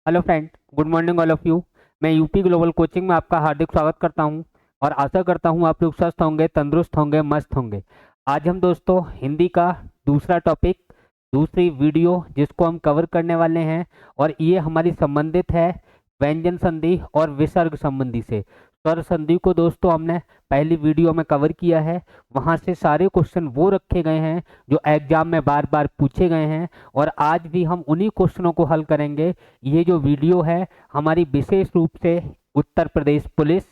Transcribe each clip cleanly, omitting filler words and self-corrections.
Hello friend, good morning all of you. मैं UP global coaching में आपका हार्दिक स्वागत करता हूं और आशा करता हूं आप लोग स्वस्थ होंगे, तंदुरुस्त होंगे, मस्त होंगे। आज हम दोस्तों हिंदी का दूसरा टॉपिक, दूसरी वीडियो जिसको हम कवर करने वाले हैं और ये हमारी संबंधित है व्यंजन संधि और विसर्ग संबंधी से। स्वर संधि को दोस्तों हमने पहली वीडियो में कवर किया है, वहाँ से सारे क्वेश्चन वो रखे गए हैं जो एग्जाम में बार बार पूछे गए हैं और आज भी हम उन्हीं क्वेश्चनों को हल करेंगे। ये जो वीडियो है हमारी विशेष रूप से उत्तर प्रदेश पुलिस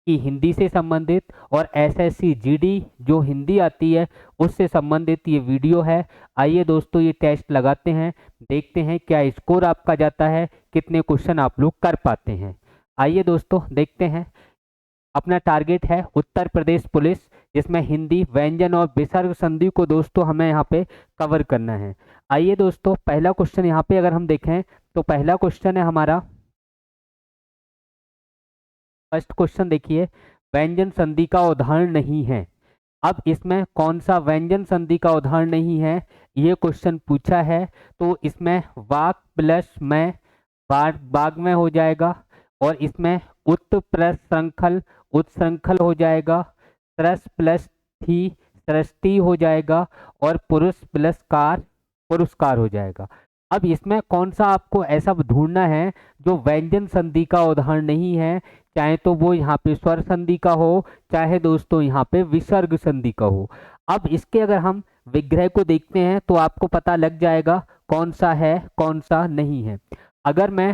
की हिंदी से संबंधित और एसएससी जीडी जो हिंदी आती है उससे संबंधित ये वीडियो है। आइए दोस्तों ये टेस्ट लगाते हैं, देखते हैं क्या स्कोर आपका जाता है, कितने क्वेश्चन आप लोग कर पाते हैं। आइए दोस्तों देखते हैं। अपना टारगेट है उत्तर प्रदेश पुलिस, जिसमें हिंदी व्यंजन और विसर्ग संधि को दोस्तों हमें यहाँ पे कवर करना है। आइए दोस्तों पहला क्वेश्चन यहाँ पे अगर हम देखें तो पहला क्वेश्चन है हमारा, फर्स्ट क्वेश्चन देखिए, व्यंजन संधि का उदाहरण नहीं है। अब इसमें कौन सा व्यंजन संधि का उदाहरण नहीं है ये क्वेश्चन पूछा है, तो इसमें वाक प्लस में बाग में हो जाएगा और इसमें उत प्लस श्रृंखल उत्श्रृंखल हो जाएगा, सरस प्लस थी सृष्टि हो जाएगा और पुरुष प्लस कार पुरस्कार हो जाएगा। अब इसमें कौन सा आपको ऐसा ढूंढना है जो व्यंजन संधि का उदाहरण नहीं है, चाहे तो वो यहाँ पे स्वर संधि का हो, चाहे दोस्तों यहाँ पे विसर्ग संधि का हो। अब इसके अगर हम विग्रह को देखते हैं तो आपको पता लग जाएगा कौन सा है कौन सा नहीं है। अगर मैं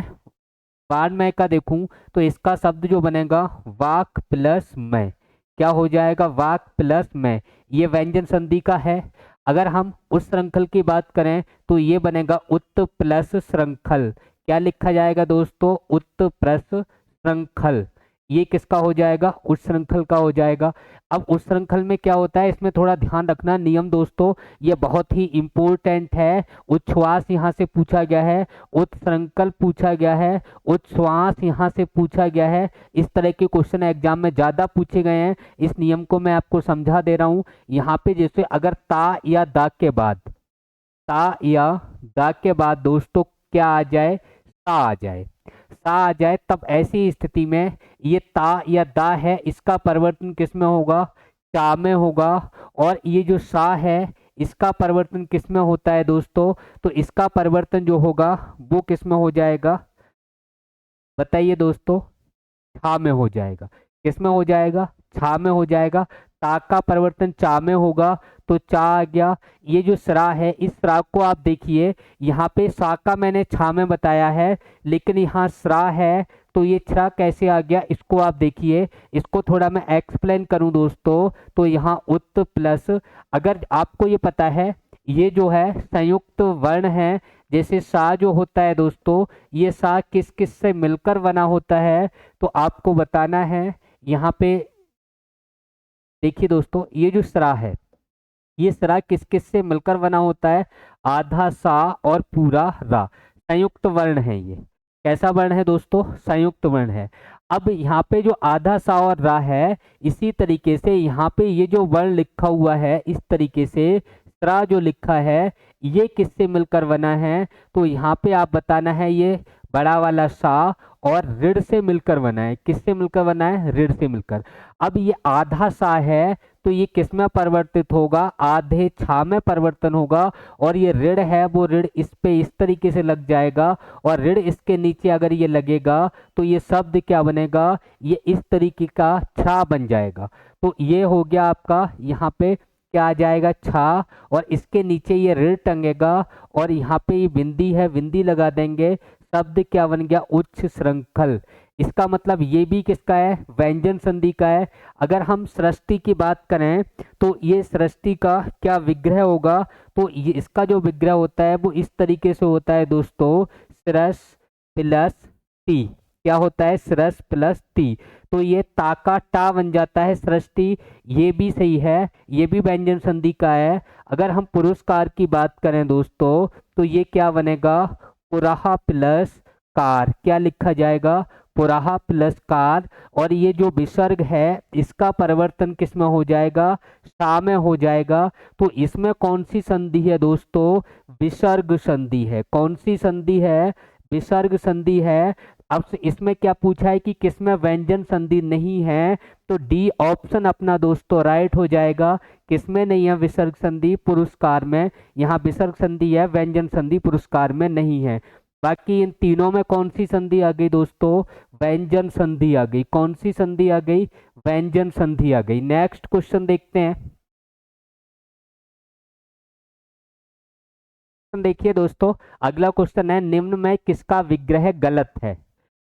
वान में का देखूं तो इसका शब्द जो बनेगा वाक प्लस में, क्या हो जाएगा, वाक प्लस में, ये व्यंजन संधि का है। अगर हम उस श्रृंखल की बात करें तो ये बनेगा उत प्लस श्रृंखल, क्या लिखा जाएगा दोस्तों, उत प्लस श्रृंखल। ये किसका हो जाएगा, उस श्रृंखल का हो जाएगा। अब उस श्रृंखल में क्या होता है, इसमें थोड़ा ध्यान रखना नियम दोस्तों, ये बहुत ही इंपॉर्टेंट है। उच्छ्वास यहाँ से पूछा गया है, उत्श्रृंखल पूछा गया है, उच्छ्वास यहाँ से पूछा गया है। इस तरह के क्वेश्चन एग्जाम में ज्यादा पूछे गए हैं, इस नियम को मैं आपको समझा दे रहा हूँ। यहाँ पे जैसे अगर ता या दा के बाद, ता या दा के बाद दोस्तों क्या आ जाए, सा आ जाए, सा आ जाए, तब ऐसी स्थिति में ये ता या दा है, इसका परिवर्तन किस में होगा, चा में होगा। और ये जो सा है इसका परिवर्तन किस में होता है दोस्तों, तो इसका परिवर्तन जो होगा वो किस में हो जाएगा, बताइए दोस्तों, छा में हो जाएगा। किस में हो जाएगा, छा में हो जाएगा। ता का परिवर्तन चा में होगा तो चा आ गया। ये जो सरा है इस सरा को आप देखिए, यहाँ पे सा का मैंने छा में बताया है लेकिन यहाँ सरा है तो ये छरा कैसे आ गया, इसको आप देखिए। इसको थोड़ा मैं एक्सप्लेन करूं दोस्तों तो यहाँ उत प्लस, अगर आपको ये पता है ये जो है संयुक्त वर्ण है, जैसे सा जो होता है दोस्तों, ये सा किस किस से मिलकर बना होता है, तो आपको बताना है। यहाँ पे देखिए दोस्तों, ये जो सरा है ये सरा किस किस से मिलकर बना होता है, आधा सा और पूरा रा, संयुक्त वर्ण है। ये कैसा वर्ण है दोस्तों, संयुक्त वर्ण है। अब यहाँ पे जो आधा सा और रा है, इसी तरीके से यहाँ पे ये जो वर्ण लिखा हुआ है इस तरीके से सरा जो लिखा है ये किससे मिलकर बना है, तो यहाँ पे आप बताना है ये बड़ा वाला सा और ऋण से मिलकर बना है। किससे मिलकर बना है, ऋण से मिलकर। अब ये आधा सा है तो ये किस में परिवर्तित होगा, आधे छा में परिवर्तन होगा। और ये ऋण है वो ऋण इस पे इस तरीके से लग जाएगा और ऋण इसके नीचे अगर ये लगेगा तो ये शब्द क्या बनेगा, ये इस तरीके का छा बन जाएगा। तो ये हो गया आपका, यहाँ पे क्या आ जाएगा, छा, और इसके नीचे ये ऋण टंगेगा और यहाँ पे ये बिंदी है, बिंदी लगा देंगे, शब्द क्या बन गया, उच्च श्रृंखल। इसका मतलब ये भी किसका है, व्यंजन संधि का है। अगर हम सृष्टि की बात करें तो ये सृष्टि का क्या विग्रह होगा, तो ये इसका जो विग्रह होता है वो इस तरीके से होता है दोस्तों, सरस प्लस टी, क्या होता है, सरस प्लस टी। तो ये ता का टा बन जाता है सृष्टि, ये भी सही है, ये भी व्यंजन संधि का है। अगर हम पुरस्कार की बात करें दोस्तों तो ये क्या बनेगा, पुराहा प्लस कार, क्या लिखा जाएगा, पुराहा प्लस कार। और ये जो विसर्ग है इसका परिवर्तन किस में हो जाएगा, सा में हो जाएगा। तो इसमें कौन सी संधि है दोस्तों, विसर्ग संधि है। कौन सी संधि है, विसर्ग संधि है। अब इसमें क्या पूछा है कि किसमें व्यंजन संधि नहीं है, तो डी ऑप्शन अपना दोस्तों राइट हो जाएगा। किसमें नहीं है विसर्ग संधि? पुरस्कार में। यहाँ विसर्ग संधि है, व्यंजन संधि पुरस्कार में नहीं है। बाकी इन तीनों में कौन सी संधि आ गई दोस्तों? व्यंजन संधि आ गई। कौन सी संधि आ गई? व्यंजन संधि आ गई। नेक्स्ट क्वेश्चन देखते हैं। देखिए दोस्तों, अगला क्वेश्चन है, निम्न में किसका विग्रह गलत है?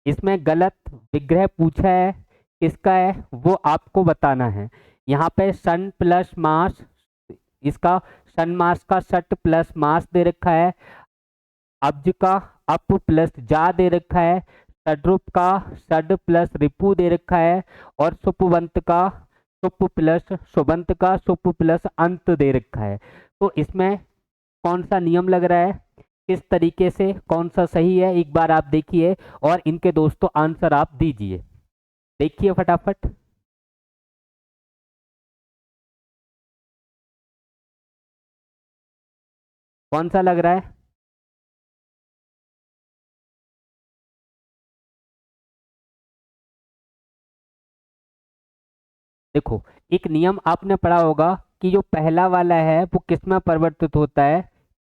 इसमें गलत विग्रह पूछा है, किसका है वो आपको बताना है। यहाँ पे सन प्लस मास, इसका सन मास का सट प्लस मास दे रखा है। अब्ज का अप प्लस जा दे रखा है। सड्रुप का सड प्लस रिपु दे रखा है। और सुपवंत का सुप प्लस सुबंत का सुप प्लस अंत दे रखा है। तो इसमें कौन सा नियम लग रहा है, किस तरीके से कौन सा सही है, एक बार आप देखिए और इनके दोस्तों आंसर आप दीजिए। देखिए फटाफट। कौन सा लग रहा है? देखो, एक नियम आपने पढ़ा होगा कि जो पहला वाला है वो किस में परिवर्तित होता है?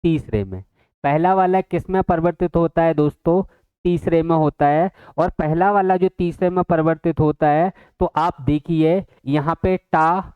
तीसरे में। पहला वाला किस में परिवर्तित होता है दोस्तों? तीसरे में होता है। और पहला वाला जो तीसरे में परिवर्तित होता है, तो आप देखिए यहाँ पे टा,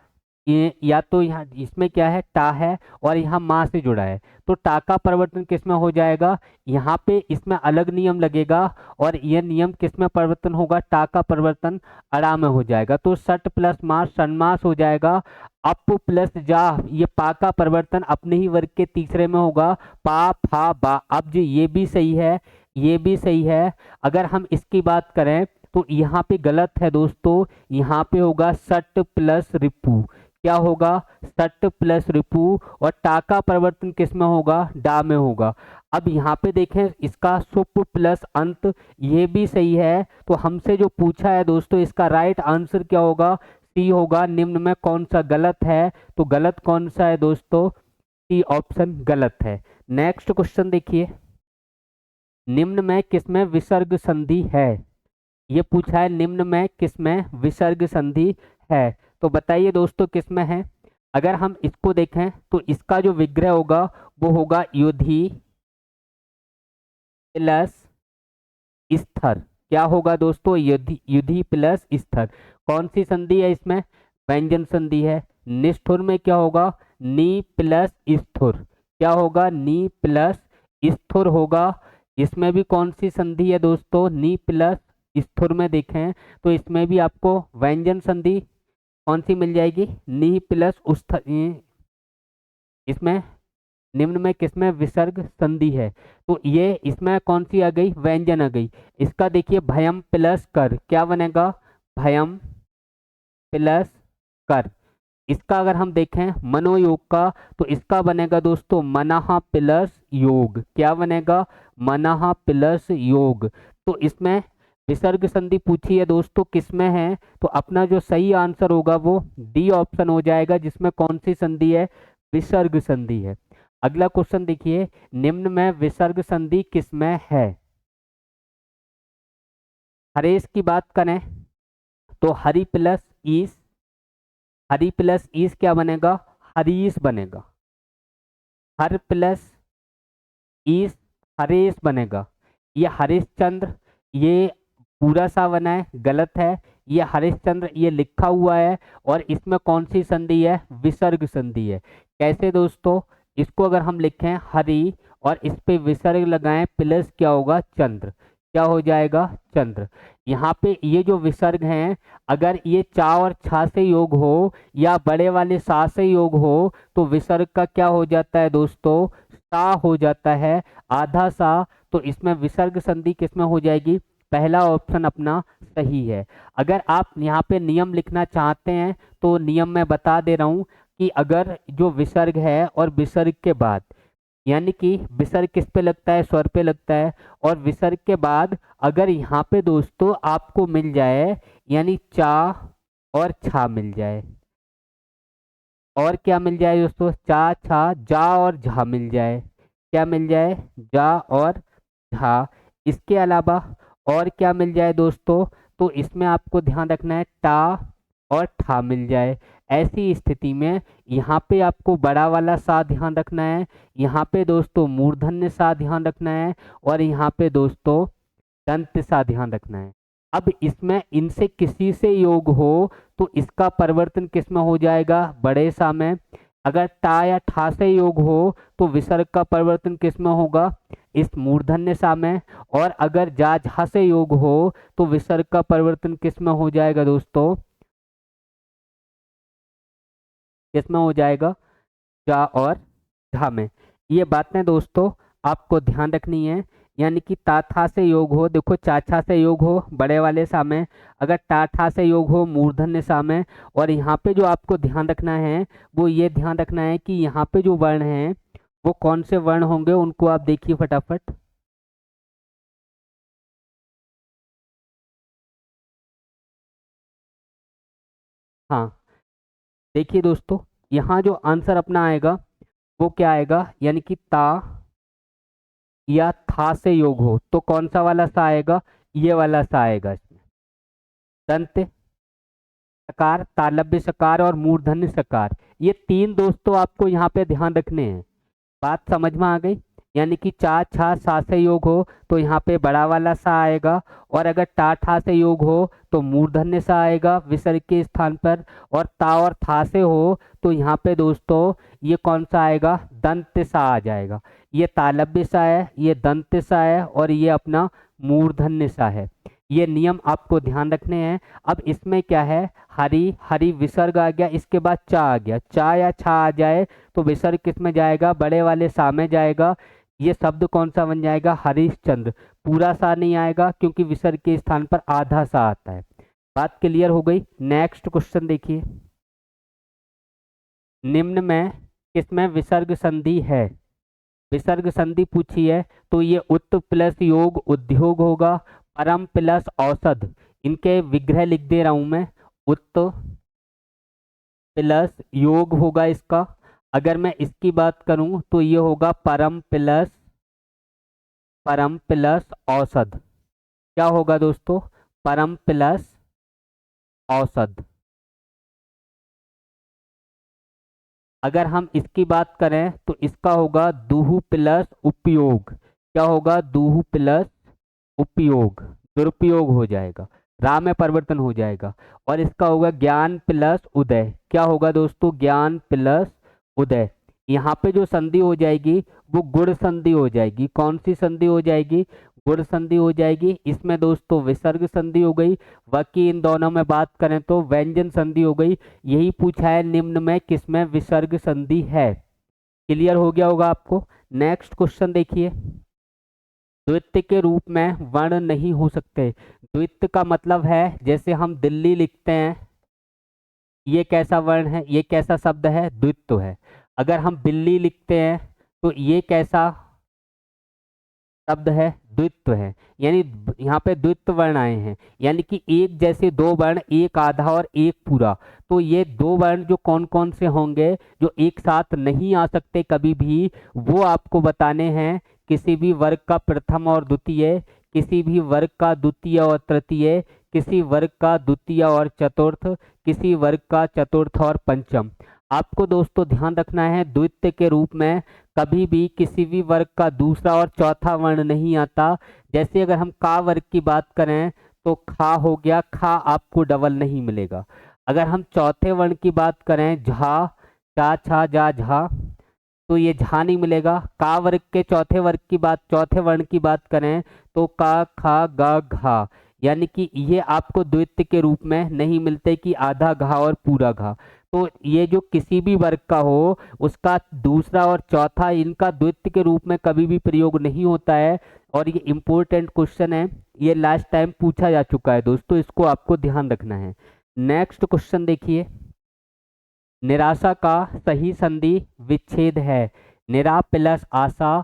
ये या तो यहाँ इसमें क्या है, टा है और यहाँ माँ से जुड़ा है, तो टा का परिवर्तन किस में हो जाएगा? यहाँ पे इसमें अलग नियम लगेगा और यह नियम किस में परिवर्तन होगा? टा का परिवर्तन अड़ा में हो जाएगा। तो सट प्लस मास सन्मास हो जाएगा। अप प्लस जा, ये पा का परिवर्तन अपने ही वर्ग के तीसरे में होगा, पा फा बा। अब जी ये भी सही है, ये भी सही है। अगर हम इसकी बात करें तो यहाँ पे गलत है दोस्तों, यहाँ पे होगा सट प्लस रिपू। क्या होगा? सट प्लस रिपू। और टा का परिवर्तन किस में होगा? डा में होगा। अब यहाँ पे देखें इसका सुप प्लस अंत, ये भी सही है। तो हमसे जो पूछा है दोस्तों, इसका राइट आंसर क्या होगा? सी होगा। निम्न में कौन सा गलत है? तो गलत कौन सा है दोस्तों? सी ऑप्शन गलत है। नेक्स्ट क्वेश्चन देखिए, निम्न में किसमें विसर्ग संधि है? ये पूछा है निम्न में किसमें विसर्ग संधि है, तो बताइए दोस्तों किसमें है। अगर हम इसको देखें तो इसका जो विग्रह होगा वो होगा युधि प्लस स्थिर। क्या होगा दोस्तों? युधि, युधि प्लस स्थिर। कौन सी संधि है इसमें? व्यंजन संधि है। निष्ठुर में क्या होगा? नी प्लस स्थिर। क्या होगा? नी प्लस स्थिर होगा। इसमें भी कौन सी संधि है दोस्तों? नी प्लस स्थिर में देखें तो इसमें भी आपको व्यंजन संधि कौन सी मिल जाएगी? नी प्लस इसमें निम्न में किसमें विसर्ग संधि है, तो ये इसमें कौन सी आ गई? व्यंजन आ गई। इसका देखिए भयम प्लस कर, क्या बनेगा? भयम प्लस कर। इसका अगर हम देखें मनोयोग का, तो इसका बनेगा दोस्तों मनहा प्लस योग। क्या बनेगा? मनहा प्लस योग। तो इसमें विसर्ग संधि पूछी है दोस्तों किसमें है, तो अपना जो सही आंसर होगा वो डी ऑप्शन हो जाएगा, जिसमें कौन सी संधि है? विसर्ग संधि है। अगला क्वेश्चन देखिए, निम्न में विसर्ग संधि किसमें है? हरेश की बात करें तो हरि प्लस ईस, हरि प्लस ईस क्या बनेगा? हरीश बनेगा। हर प्लस ईस हरेश बनेगा। ये हरिश्चंद्र, ये पूरा सा बना है, गलत है। ये हरिश्चंद्र ये लिखा हुआ है और इसमें कौन सी संधि है? विसर्ग संधि है। कैसे दोस्तों? इसको अगर हम लिखें हरि और इस पे विसर्ग लगाएं प्लस क्या होगा? चंद्र। क्या हो जाएगा? चंद्र। यहाँ पे ये जो विसर्ग हैं, अगर ये चा और छा से योग हो या बड़े वाले सा से योग हो, तो विसर्ग का क्या हो जाता है दोस्तों? सा हो जाता है, आधा सा। तो इसमें विसर्ग संधि किसमें हो जाएगी? पहला ऑप्शन अपना सही है। अगर आप यहाँ पे नियम लिखना चाहते हैं तो नियम मैं बता दे रहा हूँ कि अगर जो विसर्ग है और विसर्ग के बाद, यानी कि विसर्ग किस पे लगता है? स्वर पे लगता है। और विसर्ग के बाद अगर यहाँ पे दोस्तों आपको मिल जाए, यानी चा और छा मिल जाए, और क्या मिल जाए दोस्तों? चा छा जा और झा मिल जाए। क्या मिल जाए? जा और झा। इसके अलावा और क्या मिल जाए दोस्तों, तो इसमें आपको ध्यान रखना है टा और ठा मिल जाए। ऐसी स्थिति में यहाँ पे आपको बड़ा वाला सा ध्यान रखना है, यहाँ पे दोस्तों मूर्धन्य सा ध्यान रखना है, और यहाँ पे दोस्तों दंत सा ध्यान रखना है। अब इसमें इनसे किसी से योग हो तो इसका परिवर्तन किस में हो जाएगा, बड़े सा में। अगर टा या ठा से योग हो तो विसर्ग का परिवर्तन किस में होगा, इस मूर्धन्य सा में। और अगर जा झा से योग हो तो विसर्ग का परिवर्तन किस में हो जाएगा दोस्तों, किस में हो जाएगा, जा और झा में। ये बातें दोस्तों आपको ध्यान रखनी है। यानी कि ता था से योग हो, देखो चाछा से योग हो बड़े वाले सा में, अगर टा ठा से योग हो मूर्धन्य सा में। और यहाँ पे जो आपको ध्यान रखना है वो ये ध्यान रखना है कि यहाँ पे जो वर्ण हैं वो कौन से वर्ण होंगे, उनको आप देखिए फटाफट। हाँ, देखिए दोस्तों, यहाँ जो आंसर अपना आएगा वो क्या आएगा, यानी कि ता या था से योग हो तो कौन सा वाला सा आएगा, ये वाला सा आएगा इसमें। दंत सकार, तालव्य सकार और मूर्धन्य सकार, ये तीन दोस्तों आपको यहाँ पे ध्यान रखने हैं। बात समझ में आ गई। यानी कि चा छा सा से योग हो तो यहाँ पे बड़ा वाला सा आएगा, और अगर टा ठा से योग हो तो मूर्धन्य सा आएगा विसर्ग के स्थान पर। और ता और था से हो तो यहाँ पे दोस्तों ये कौन सा आएगा, दंत सा आ जाएगा। ये तालव्य सा है, ये दंत सा है, और ये अपना मूर्धन्य सा है। ये नियम आपको ध्यान रखने हैं। अब इसमें क्या है, हरी हरी विसर्ग आ गया, इसके बाद चा आ गया, चा या छा आ जाए तो विसर्ग किस में जाएगा, बड़े वाले सा में जाएगा। ये शब्द कौन सा बन जाएगा, हरिश्चंद्र। पूरा सा नहीं आएगा क्योंकि विसर्ग के स्थान पर आधा सा आता है। बात क्लियर हो गई। नेक्स्ट क्वेश्चन देखिए, निम्न में किसमें विसर्ग संधि है, विसर्ग संधि पूछी है तो ये उत्त प्लस योग उद्योग होगा, परम प्लस औषध, इनके विग्रह लिख दे रहा हूं मैं, उत्त प्लस योग होगा इसका। अगर मैं इसकी बात करूं तो ये होगा परम प्लस औषध। क्या होगा दोस्तों, परम प्लस औषध। अगर हम इसकी बात करें तो इसका होगा दूह प्लस उपयोग। क्या होगा, दूह प्लस उपयोग, दुरुपयोग हो जाएगा, रा में परिवर्तन हो जाएगा। और इसका होगा ज्ञान प्लस उदय। क्या होगा दोस्तों, ज्ञान प्लस उदय। यहाँ पे जो संधि हो जाएगी वो गुण संधि हो जाएगी। कौन सी संधि हो जाएगी, गुण संधि हो जाएगी। इसमें दोस्तों विसर्ग संधि हो गई, बाकी इन दोनों में बात करें तो व्यंजन संधि हो गई। यही पूछा है निम्न में किसमें विसर्ग संधि है। क्लियर हो गया होगा आपको। नेक्स्ट क्वेश्चन देखिए, द्वित्व के रूप में वर्ण नहीं हो सकते। द्वित्व का मतलब है जैसे हम दिल्ली लिखते हैं, ये कैसा वर्ण है, ये कैसा शब्द है, द्वित्व है। अगर हम बिल्ली लिखते हैं तो ये कैसा शब्द है, द्वित्व है। यानी यहाँ पे द्वित्व वर्ण आए हैं, यानी कि एक जैसे दो वर्ण, एक आधा और एक पूरा। तो ये दो वर्ण जो कौन कौन से होंगे जो एक साथ नहीं आ सकते कभी भी, वो आपको बताने हैं। किसी भी वर्ग का प्रथम और द्वितीय, किसी भी वर्ग का द्वितीय और तृतीय, किसी वर्ग का द्वितीय और चतुर्थ, किसी वर्ग का चतुर्थ और पंचम। आपको दोस्तों ध्यान रखना है, द्वित्व के रूप में कभी भी किसी भी वर्ग का दूसरा और चौथा वर्ण नहीं आता। जैसे अगर हम का वर्ग की बात करें तो खा हो गया, खा आपको डबल नहीं मिलेगा। अगर हम चौथे वर्ण की बात करें झा, चा छा जा झा, तो ये झा नहीं मिलेगा। का वर्ग के चौथे वर्ग की बात, चौथे वर्ण की बात करें तो का खा गा घा, यानी कि ये आपको द्वित्व के रूप में नहीं मिलते कि आधा घा और पूरा घा। तो ये जो किसी भी वर्ग का हो उसका दूसरा और चौथा, इनका द्वित्व के रूप में कभी भी प्रयोग नहीं होता है। और ये इंपॉर्टेंट क्वेश्चन है, ये लास्ट टाइम पूछा जा चुका है दोस्तों, इसको आपको ध्यान रखना है। नेक्स्ट क्वेश्चन देखिए, निराशा का सही संधि विच्छेद है। निरा प्लस आशा,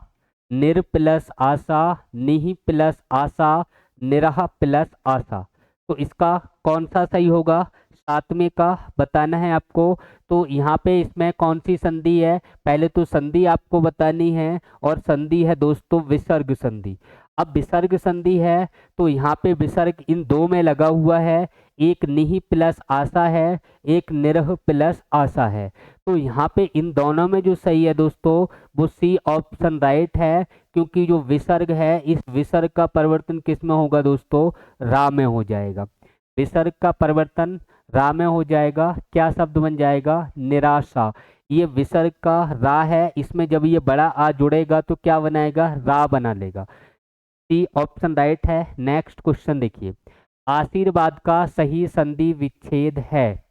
निर प्लस आशा, निहि प्लस आशा, निराह प्लस आशा। तो इसका कौन सा सही होगा, सातवें का बताना है आपको। तो यहाँ पे इसमें कौन सी संधि है, पहले तो संधि आपको बतानी है, और संधि है दोस्तों विसर्ग संधि। अब विसर्ग संधि है तो यहाँ पे विसर्ग इन दो में लगा हुआ है, एक निहि प्लस आशा है, एक निरह प्लस आशा है। तो यहाँ पे इन दोनों में जो सही है दोस्तों वो सी ऑप्शन राइट है, क्योंकि जो विसर्ग है इस विसर्ग का परिवर्तन किस में होगा दोस्तों, रा में हो जाएगा। विसर्ग का परिवर्तन रा में हो जाएगा, क्या शब्द बन जाएगा, निराशा। ये विसर्ग का रा है, इसमें जब ये बड़ा आ जुड़ेगा तो क्या बनाएगा, रा बना लेगा। सी ऑप्शन राइट है। नेक्स्ट क्वेश्चन देखिए, आशीर्वाद का सही संधि विच्छेद है।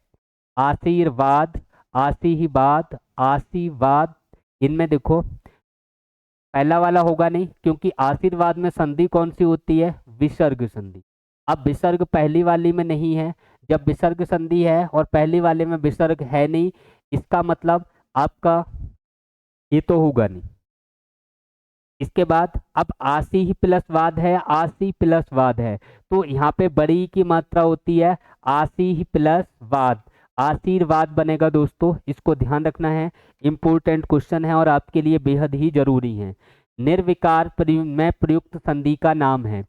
आशीर्वाद, आशीर्वाद, आशीर्वाद, इनमें देखो पहला वाला होगा नहीं, क्योंकि आशीर्वाद में संधि कौन सी होती है, विसर्ग संधि। अब विसर्ग पहली वाली में नहीं है, जब विसर्ग संधि है और पहली वाले में विसर्ग है नहीं, इसका मतलब आपका ये तो होगा नहीं। इसके बाद अब आशी ही प्लस वाद है, आशी प्लस वाद है, तो यहाँ पे बड़ी की मात्रा होती है आशी ही प्लस वाद, आशीर्वाद बनेगा दोस्तों, इसको ध्यान रखना है। इंपॉर्टेंट क्वेश्चन है और आपके लिए बेहद ही जरूरी है। निर्विकार में प्रयुक्त संधि का नाम है।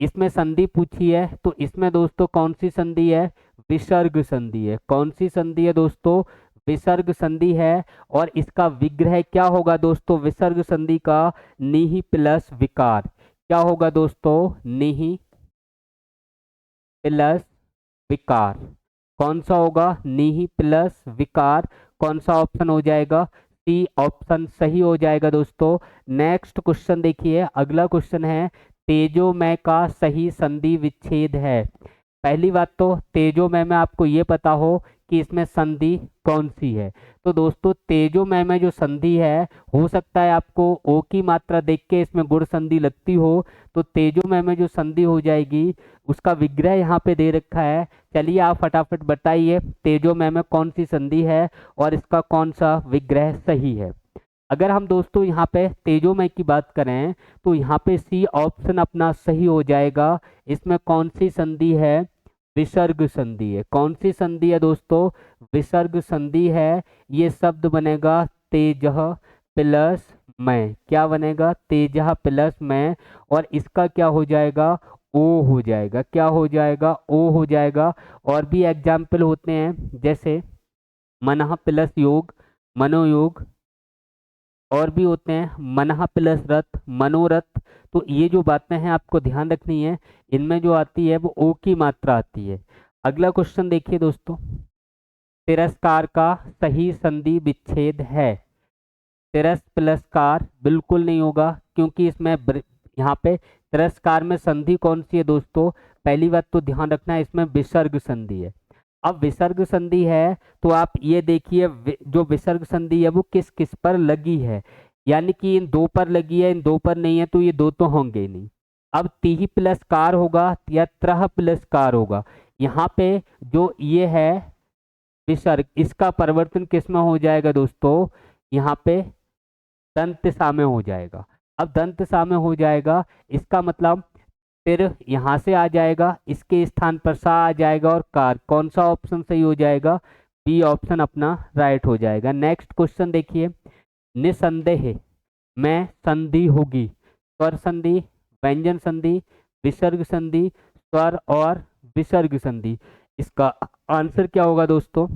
इसमें संधि पूछी है तो इसमें दोस्तों कौन सी संधि है, विसर्ग संधि है। कौन सी संधि है दोस्तों, विसर्ग संधि है। और इसका विग्रह क्या होगा दोस्तों, विसर्ग संधि का निहि प्लस विकार। क्या होगा दोस्तों, निहि प्लस विकार। कौन सा होगा, निहि प्लस विकार। कौन सा ऑप्शन हो जाएगा, सी ऑप्शन सही हो जाएगा दोस्तों। नेक्स्ट क्वेश्चन देखिए, अगला क्वेश्चन है तेजोमय का सही संधि विच्छेद है। पहली बात तो तेजोमय में आपको ये पता हो कि इसमें संधि कौन सी है। तो दोस्तों तेजोमय में जो संधि है, हो सकता है आपको ओ की मात्रा देख के इसमें गुण संधि लगती हो, तो तेजोमय में जो संधि हो जाएगी उसका विग्रह यहाँ पे दे रखा है। चलिए आप फटाफट बताइए तेजोमय में कौन सी संधि है और इसका कौन सा विग्रह सही है। अगर हम दोस्तों यहाँ पे तेजोमय की बात करें तो यहाँ पे सी ऑप्शन अपना सही हो जाएगा। इसमें कौन सी संधि है, विसर्ग संधि है। कौन सी संधि है दोस्तों, विसर्ग संधि है। ये शब्द बनेगा तेजः प्लस मैं। क्या बनेगा, तेजः प्लस मैं। और इसका क्या हो जाएगा, ओ हो जाएगा। क्या हो जाएगा, ओ हो जाएगा। और भी एग्जाम्पल होते हैं जैसे मनः प्लस योग, मनोयोग। और भी होते हैं मनः प्लस रथ, मनोरथ। तो ये जो बातें हैं आपको ध्यान रखनी है, इनमें जो आती है वो ओ की मात्रा आती है। अगला क्वेश्चन देखिए दोस्तों, तिरस्कार का सही संधि विच्छेद है। तिरस प्लस कार बिल्कुल नहीं होगा, क्योंकि इसमें यहाँ पे तिरस्कार में संधि कौन सी है दोस्तों, पहली बात तो ध्यान रखना है इसमें विसर्ग संधि है। अब विसर्ग संधि है तो आप ये देखिए जो विसर्ग संधि है वो किस किस पर लगी है, यानी कि इन दो पर लगी है, इन दो पर नहीं है, तो ये दो तो होंगे ही नहीं। अब ती प्लस कार होगा या त्रह प्लस कार होगा। यहाँ पे जो ये है विसर्ग, इसका परिवर्तन किस में हो जाएगा दोस्तों, यहाँ पे दंत सा में हो जाएगा। अब दंत सा में हो जाएगा, इसका मतलब फिर यहाँ से आ जाएगा, इसके स्थान पर सा आ जाएगा और कार। कौन सा ऑप्शन सही हो जाएगा, बी ऑप्शन अपना राइट हो जाएगा। नेक्स्ट क्वेश्चन देखिए, निसंदेह में संधि होगी, स्वर संधि, व्यंजन संधि, विसर्ग संधि, स्वर और विसर्ग संधि। इसका आंसर क्या होगा दोस्तों,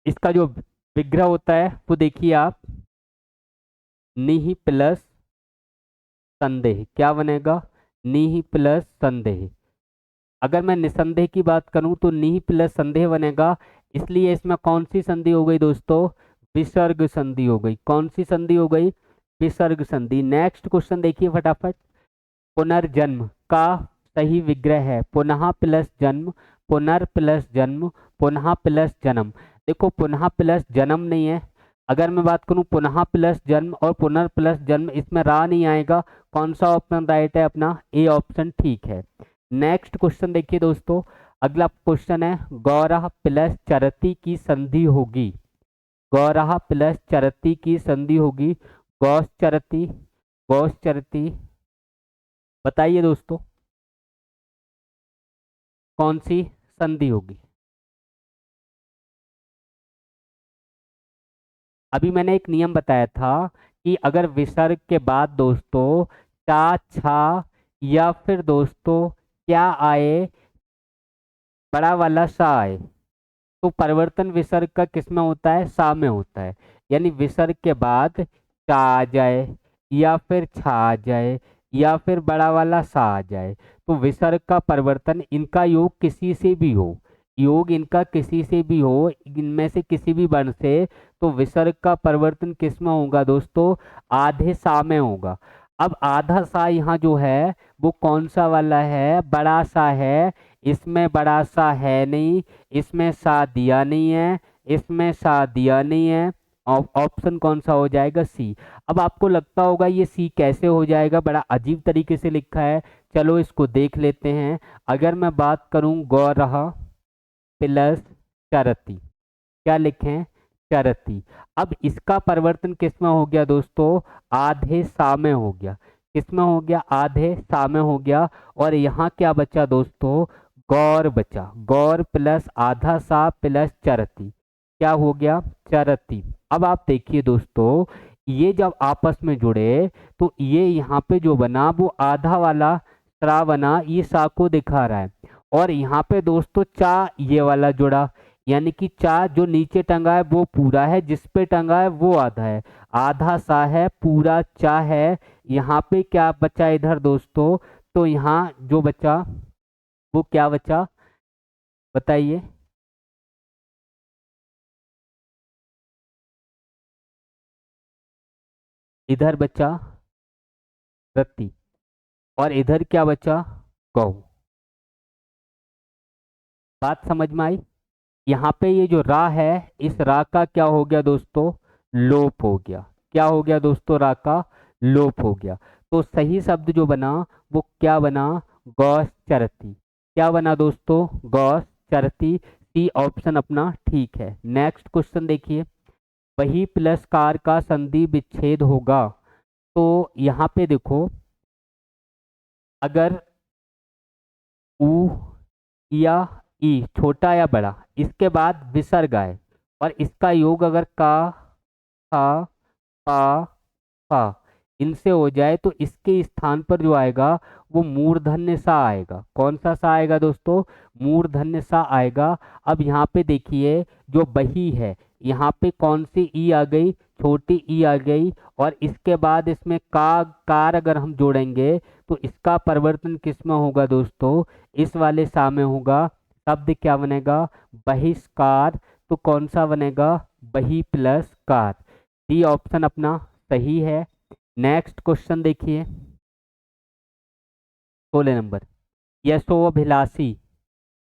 इसका जो विग्रह होता है वो देखिए आप, निहि प्लस संदेह। क्या बनेगा, निहि प्लस संदेह। अगर मैं निसंदेह की बात करूं तो निहि प्लस संदेह बनेगा, इसलिए इसमें कौन सी संधि हो गई दोस्तों, विसर्ग संधि हो गई। कौन सी संधि हो गई, विसर्ग संधि। नेक्स्ट क्वेश्चन देखिए फटाफट, पुनर्जन्म का सही विग्रह है। पुनः प्लस जन्म, पुनर् प्लस जन्म, पुनः प्लस जन्म। देखो पुनः प्लस जन्म नहीं है, अगर मैं बात करूं पुनः प्लस जन्म और पुनर् प्लस जन्म, इसमें रा नहीं आएगा। कौन सा ऑप्शन राइट है अपना, ए ऑप्शन ठीक है। नेक्स्ट क्वेश्चन देखिए दोस्तों, अगला क्वेश्चन है गौरह प्लस चरती की संधि होगी। गौरह प्लस चरती की संधि होगी, गौस चरती, गौस चरती। बताइए दोस्तों कौन सी संधि होगी। अभी मैंने एक नियम बताया था कि अगर विसर्ग के बाद दोस्तों चा छा, या फिर दोस्तों क्या आए, बड़ा वाला सा आए। तो परिवर्तन विसर्ग का किस में होता है, सा में होता है। यानी विसर्ग के बाद चा आ जाए, या फिर छा आ जाए, या फिर बड़ा वाला सा आ जाए। तो विसर्ग का परिवर्तन, इनका योग किसी से भी हो, योग इनका किसी से भी हो, इनमें से किसी भी वर्ण से, तो विसर्ग का परिवर्तन किस में होगा दोस्तों, आधे सा में होगा। अब आधा सा यहाँ जो है वो कौन सा वाला है, बड़ा सा है। इसमें बड़ा सा है नहीं, इसमें सा दिया नहीं है, इसमें सा दिया नहीं है। ऑप्शन कौन सा हो जाएगा, सी। अब आपको लगता होगा ये सी कैसे हो जाएगा, बड़ा अजीब तरीके से लिखा है। चलो इसको देख लेते हैं। अगर मैं बात करूं गौरह प्लस चरती, क्या लिखें, चरती। अब इसका परिवर्तन किस में हो गया दोस्तों, आधे सा में हो गया। किस में हो गया, आधे सा में हो गया। और यहाँ क्या बचा दोस्तों, गौर बचा। गौर प्लस आधा सा प्लस चरती, क्या हो गया, चरती। अब आप देखिए दोस्तों, ये जब आपस में जुड़े तो ये यहाँ पे जो बना वो आधा वाला सा बना, ये सा को दिखा रहा है। और यहाँ पे दोस्तों चा ये वाला जुड़ा, यानी कि चा जो नीचे टंगा है वो पूरा है, जिस पे टंगा है वो आधा है। आधा सा है, पूरा चा है। यहाँ पे क्या बचा इधर दोस्तों, तो यहाँ जो बचा वो क्या बचा, बताइए। इधर बचा रत्ती, और इधर क्या बचा, गौ। बात समझ में आई। यहाँ पे ये जो रा है, इस रा का क्या हो गया दोस्तों, लोप हो गया। क्या हो गया दोस्तों, रा का लोप हो गया। तो सही शब्द जो बना वो क्या बना, गौस चरती। क्या बना दोस्तों, गौस चरती। सी ऑप्शन अपना ठीक है। नेक्स्ट क्वेश्चन देखिए, वही प्लस कार का संधि विच्छेद होगा। तो यहाँ पे देखो, अगर ऊ या ई छोटा या बड़ा, इसके बाद विसर्ग आए और इसका योग अगर का, खा, पा, पा इनसे हो जाए, तो इसके स्थान पर जो आएगा वो मूर्धन्य सा आएगा। कौन सा सा आएगा दोस्तों, मूर्धन्य सा आएगा। अब यहाँ पे देखिए जो बही है, यहाँ पे कौन सी ई आ गई, छोटी ई आ गई। और इसके बाद इसमें का, कार अगर हम जोड़ेंगे तो इसका परिवर्तन किस में होगा दोस्तों, इस वाले सा में होगा। शब्द क्या बनेगा, बहिष्कार। तो कौन सा बनेगा, बही प्लस कार। डी ऑप्शन अपना सही है। नेक्स्ट क्वेश्चन देखिए, 16 नंबर, यशोभिलाषी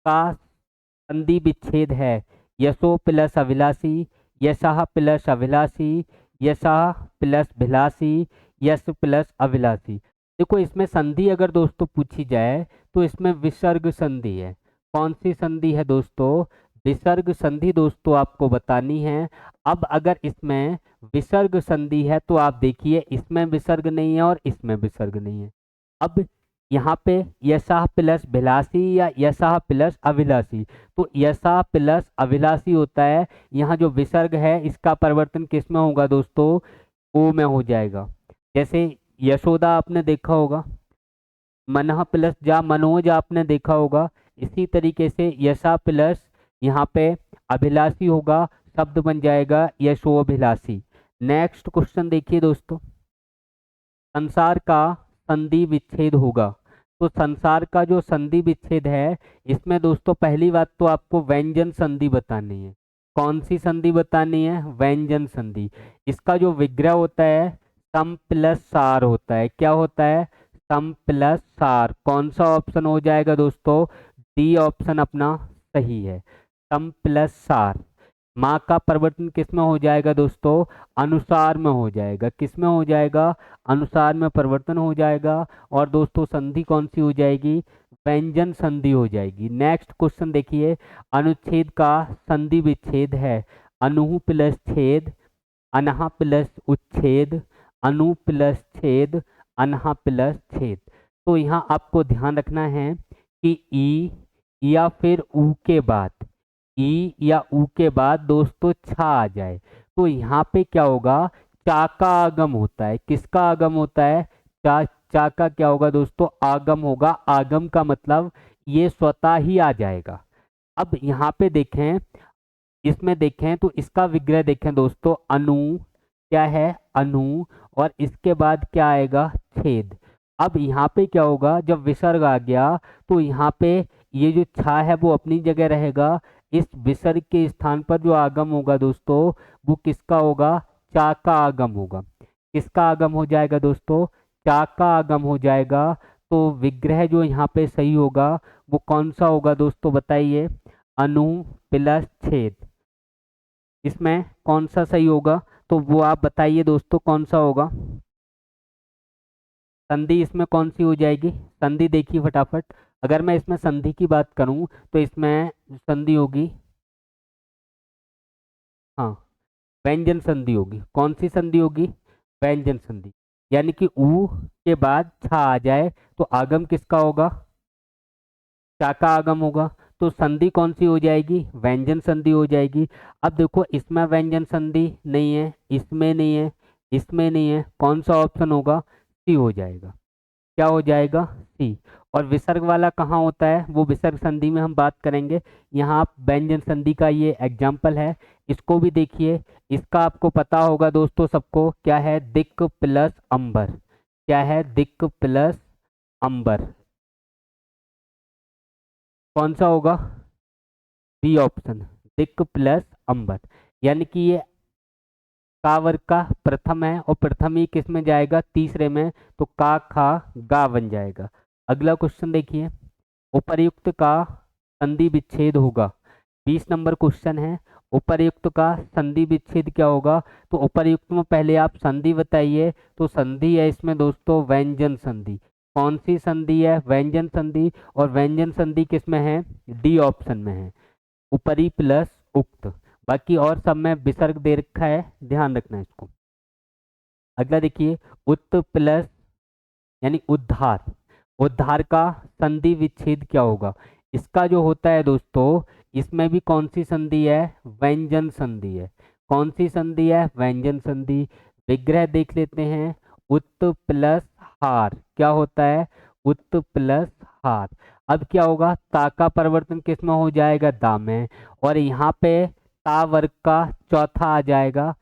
का संधि विच्छेद है। यशो प्लस अभिलाषी, यशः प्लस अभिलाषी, यशः प्लस भिलाषी, यश प्लस अभिलाषी। देखो इसमें संधि अगर दोस्तों पूछी जाए तो इसमें विसर्ग संधि है। कौन सी संधि है दोस्तों, विसर्ग संधि दोस्तों आपको बतानी है। अब अगर इसमें विसर्ग संधि है तो आप देखिए इसमें विसर्ग नहीं है और इसमें विसर्ग नहीं है। अब यहाँ पे यशः प्लस भिलाषी या यशः प्लस अभिलाषी, तो यशः प्लस अभिलाषी होता है। यहाँ जो विसर्ग है इसका परिवर्तन किस में होगा दोस्तों, ओ में हो जाएगा। जैसे यशोदा आपने देखा होगा, मनः प्लस जा मनोज आपने देखा होगा। इसी तरीके से यशा प्लस यहाँ पे अभिलाषी होगा, शब्द बन जाएगा यशोभिलाषी। नेक्स्ट क्वेश्चन देखिए दोस्तों, संसार का संधि विच्छेद होगा। तो संसार का जो संधि विच्छेद है, इसमें दोस्तों पहली बात तो आपको व्यंजन संधि बतानी है। कौन सी संधि बतानी है, व्यंजन संधि। इसका जो विग्रह होता है सम प्लस सार होता है। क्या होता है, सम प्लस सार। कौन सा ऑप्शन हो जाएगा दोस्तों, डी ऑप्शन अपना सही है, सम प्लस सार। माँ का परिवर्तन किस में हो जाएगा दोस्तों, अनुसार में हो जाएगा। किस में हो जाएगा, अनुसार में परिवर्तन हो जाएगा। और दोस्तों संधि कौन सी हो जाएगी, व्यंजन संधि हो जाएगी। नेक्स्ट क्वेश्चन देखिए, अनुच्छेद का संधि विच्छेद है। अनु प्लस छेद, अनहा प्लस उच्छेद, अनु प्लस छेद, अनहा प्लस छेद। तो यहाँ आपको ध्यान रखना है कि ई या फिर ऊ के बाद, ई या ऊ के बाद दोस्तों छा आ जाए, तो यहाँ पे क्या होगा, चा का आगम होता है। किसका आगम होता है, चा, चा का क्या होगा दोस्तों, आगम होगा। आगम का मतलब ये स्वतः ही आ जाएगा। अब यहाँ पे देखें, इसमें देखें तो इसका विग्रह देखें दोस्तों, अनु क्या है, अनु, और इसके बाद क्या आएगा, छेद। अब यहाँ पे क्या होगा, जब विसर्ग आ गया तो यहाँ पे ये जो छा है वो अपनी जगह रहेगा। इस विसर्ग के स्थान पर जो आगम होगा दोस्तों, वो किसका होगा, चा का आगम होगा। किसका आगम हो जाएगा दोस्तों, चा का आगम हो जाएगा। तो विग्रह जो यहाँ पे सही होगा वो कौन सा होगा दोस्तों, बताइए, अनु प्लस छेद। इसमें कौन सा सही होगा, तो वो आप बताइए दोस्तों, कौन सा होगा। संधि इसमें कौन सी हो जाएगी, संधि देखिए फटाफट। अगर मैं इसमें संधि की बात करूं तो इसमें संधि होगी, हाँ, व्यंजन संधि होगी। कौन सी संधि होगी, व्यंजन संधि। यानी कि ऊ के बाद छा आ जाए तो आगम किसका होगा, चा का आगम होगा। तो संधि कौन सी हो जाएगी, व्यंजन संधि हो जाएगी। अब देखो इसमें व्यंजन संधि नहीं है, इसमें नहीं है, इसमें नहीं है, कौन सा ऑप्शन होगा, सी हो जाएगा। क्या हो जाएगा, सी। और विसर्ग वाला कहाँ होता है, वो विसर्ग संधि में हम बात करेंगे। यहाँ आप व्यंजन संधि का ये एग्जाम्पल है, इसको भी देखिए। इसका आपको पता होगा दोस्तों सबको, क्या है, दिक् प्लस अंबर। क्या है, दिक् प्लस अंबर। कौन सा होगा, बी ऑप्शन, दिक् प्लस अंबर। यानी कि ये का वर्ग का प्रथम है, और प्रथम ही किस में जाएगा, तीसरे में, तो का खा गा बन जाएगा। अगला क्वेश्चन देखिए, उपर्युक्त का संधि विच्छेद होगा। 20 नंबर क्वेश्चन है, उपर्युक्त का संधि विच्छेद क्या होगा। तो उपर्युक्त में पहले आप संधि बताइए। तो संधि है इसमें दोस्तों व्यंजन संधि। कौन सी संधि है, व्यंजन संधि। और व्यंजन संधि किस में है, डी ऑप्शन में है, उपरी प्लस उक्त। बाकी और सब में विसर्ग दे रखा है, ध्यान रखना इसको। अगला देखिए, उत्त प्लस यानी उद्धार। उद्धार का संधि विच्छेद क्या होगा। इसका जो होता है दोस्तों, इसमें भी कौन सी संधि है, व्यंजन संधि है। कौन सी संधि है, व्यंजन संधि। विग्रह देख लेते हैं, उत्त प्लस हार। क्या होता है, उत्त प्लस हार। अब क्या होगा, ता का परिवर्तन किस में हो जाएगा, दा में। और यहाँ पे ता वर्ग का चौथा आ जाएगा।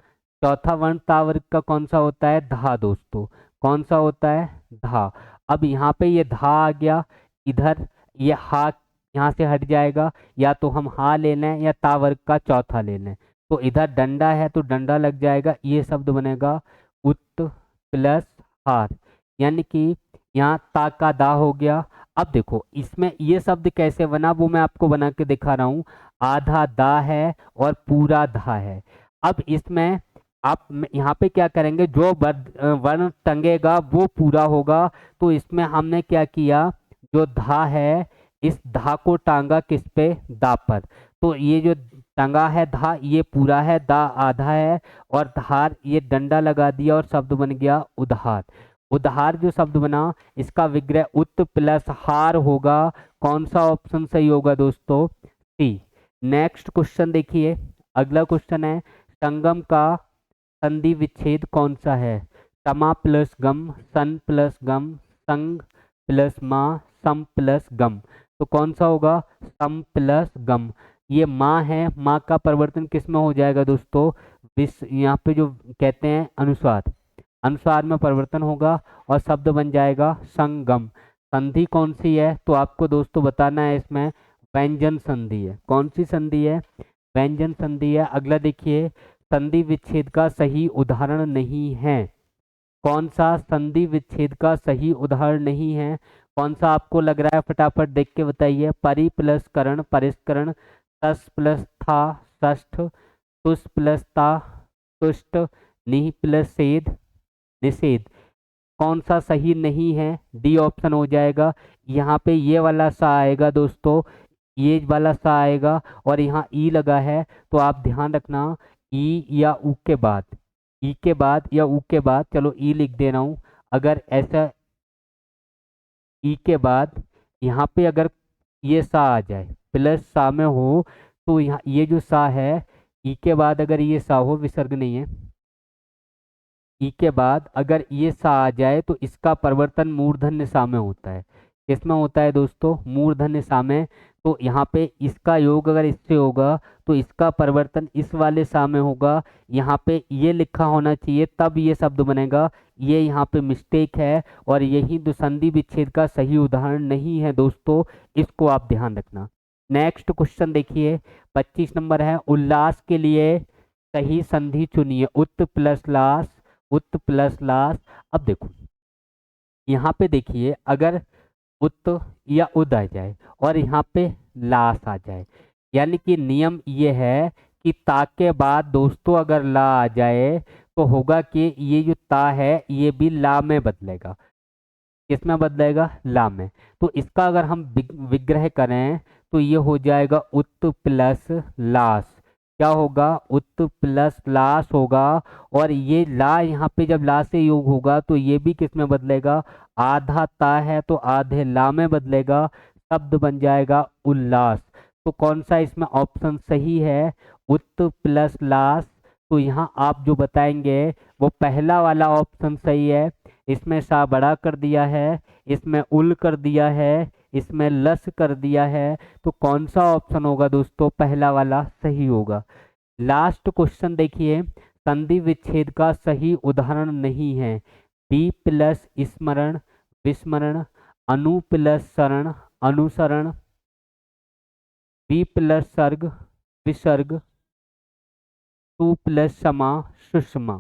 चौथा वर्ण ता वर्ग का कौन सा होता है, धा दोस्तों। कौन सा होता है, धा। अब यहाँ पे ये धा आ गया, इधर ये हा यहाँ से हट जाएगा। या तो हम हा ले लें या ता वर्ग का चौथा ले लें। तो इधर डंडा है तो डंडा लग जाएगा, ये शब्द बनेगा उत्त प्लस हार। यानी कि यहाँ ता का दा हो गया। अब देखो इसमें ये शब्द कैसे बना, वो मैं आपको बना के दिखा रहा हूँ। आधा दा है और पूरा धा है। अब इसमें आप यहाँ पे क्या करेंगे, जो वर्ण टंगेगा वो पूरा होगा। तो इसमें हमने क्या किया, जो धा है, इस धा को टांगा किस पे, दा पर। तो ये जो टंगा है धा, ये पूरा है, दा आधा है, और धार ये डंडा लगा दिया और शब्द बन गया उधार। उधार जो शब्द बना, इसका विग्रह उत्त प्लस हार होगा। कौन सा ऑप्शन सही होगा दोस्तों, सी। नेक्स्ट क्वेश्चन देखिए, अगला क्वेश्चन है, संगम का संधि विच्छेद कौन सा है। समा प्लस गम, सन प्लस गम, संग प्लस माँ, सम प्लस गम। तो कौन सा होगा, सम प्लस गम। ये माँ है, माँ का परिवर्तन किस में हो जाएगा दोस्तों, विस यहाँ पे जो कहते हैं अनुस्वार, अनुस्वार में परिवर्तन होगा और शब्द बन जाएगा संगम। संधि कौन सी है, तो आपको दोस्तों बताना है, इसमें व्यंजन संधि है। कौन सी संधि है, व्यंजन संधि है। अगला देखिए, संधि विच्छेद का सही उदाहरण नहीं है। कौन सा संधि विच्छेद का सही उदाहरण नहीं है, कौन सा आपको लग रहा है, फटाफट देख के बताइए। परि प्लस करण, परिष्करण। तस प्लस था, षष्ठ। तुस प्लस ता, तुष्ट। निह प्लस सेद, निषेध। कौन सा सही नहीं है, डी ऑप्शन हो जाएगा। यहाँ पे ये वाला सा आएगा दोस्तों, ये वाला सा आएगा, और यहाँ ई लगा है। तो आप ध्यान रखना, ई या ऊ के बाद, ई के बाद या ऊ के बाद, चलो ई लिख दे रहा हूँ। अगर ऐसा ई के बाद यहाँ पे अगर ये सा आ जाए, प्लस सा में हो, तो यहाँ ये जो सा है, ई के बाद अगर ये सा हो, विसर्ग नहीं है, ई के बाद अगर ये सा आ जाए तो इसका परिवर्तन मूर्धन्य सा में होता है। किसमें होता है दोस्तों? मूर्धन्य सा में। तो यहाँ पे इसका योग अगर इससे होगा तो इसका परिवर्तन इस वाले सा में होगा। यहाँ पे ये लिखा होना चाहिए तब ये शब्द बनेगा। ये यहाँ पे मिस्टेक है और यही संधि विच्छेद का सही उदाहरण नहीं है दोस्तों, इसको आप ध्यान रखना। नेक्स्ट क्वेश्चन देखिए, 25 नंबर है, उल्लास के लिए सही संधि चुनिए। उत प्लस लास, उत प्लस लास। अब देखो यहाँ पे देखिए, अगर उत या उद आ जाए और यहाँ पे लास आ जाए, यानी कि नियम ये है कि ता के बाद दोस्तों अगर ला आ जाए तो होगा कि ये जो ता है ये भी ला में बदलेगा। किसमें बदलेगा? ला में। तो इसका अगर हम विग्रह करें तो ये हो जाएगा उत प्लस लास। क्या होगा? उत प्लस लास होगा। और ये ला यहाँ पे जब ला से योग होगा तो ये भी किस में बदलेगा? आधा ता है तो आधे ला में बदलेगा, शब्द बन जाएगा उल्लास। तो कौन सा इसमें ऑप्शन सही है? उत प्लस लास। तो यहाँ आप जो बताएंगे वो पहला वाला ऑप्शन सही है। इसमें सा बड़ा कर दिया है, इसमें उल कर दिया है, इसमें लस कर दिया है। तो कौन सा ऑप्शन होगा दोस्तों? पहला वाला सही होगा। लास्ट क्वेश्चन देखिए, संधि विच्छेद का सही उदाहरण नहीं है। बी प्लस स्मरण विस्मरण, अनु प्लस शरण अनुसरण, बी प्लस सर्ग विसर्ग, टू प्लस क्षमा सुषमा।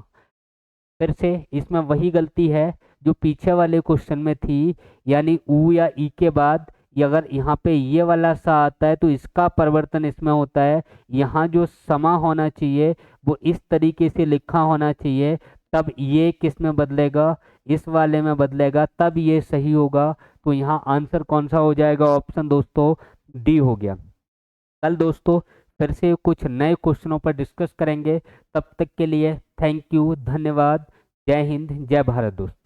फिर से इसमें वही गलती है जो पीछे वाले क्वेश्चन में थी, यानी ऊ या ई के बाद अगर यहाँ पे ये वाला सा आता है तो इसका परिवर्तन इसमें होता है। यहाँ जो समा होना चाहिए वो इस तरीके से लिखा होना चाहिए, तब ये किस में बदलेगा? इस वाले में बदलेगा, तब ये सही होगा। तो यहाँ आंसर कौन सा हो जाएगा? ऑप्शन दोस्तों डी हो गया। कल दोस्तों फिर से कुछ नए क्वेश्चनों पर डिस्कस करेंगे। तब तक के लिए थैंक यू, धन्यवाद। जय हिंद, जय भारत दोस्तों।